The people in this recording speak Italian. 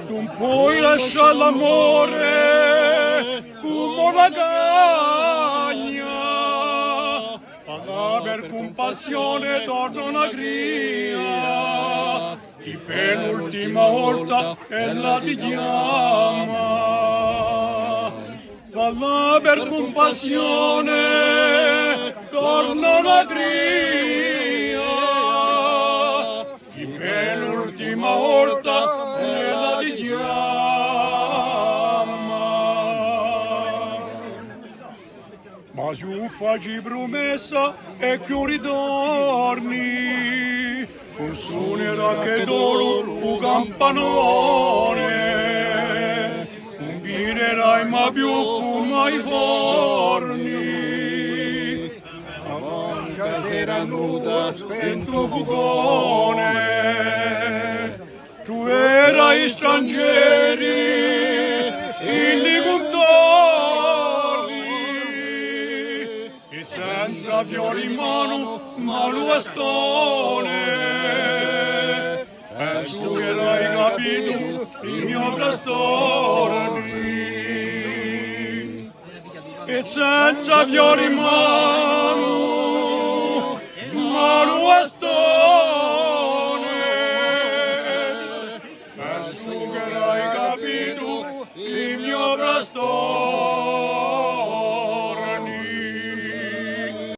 Non puoi lasciare l'amore come la cagna, per compassione torna una gria, e per l'ultima volta ella ti chiama. Falla per compassione torna una gria, e per l'ultima volta ella ti chiama. Ma se facci promessa e che ritorni, non suonerà che d'oro un campanone, non vinerai mai più fuma i forni, avanca sera nuda spento fugone, tu erai stranieri in contorni, e senza fiori in mano, ma bastone, e su che l'hai capito il mio blastorni, e senza fiori in mano, ma bastone.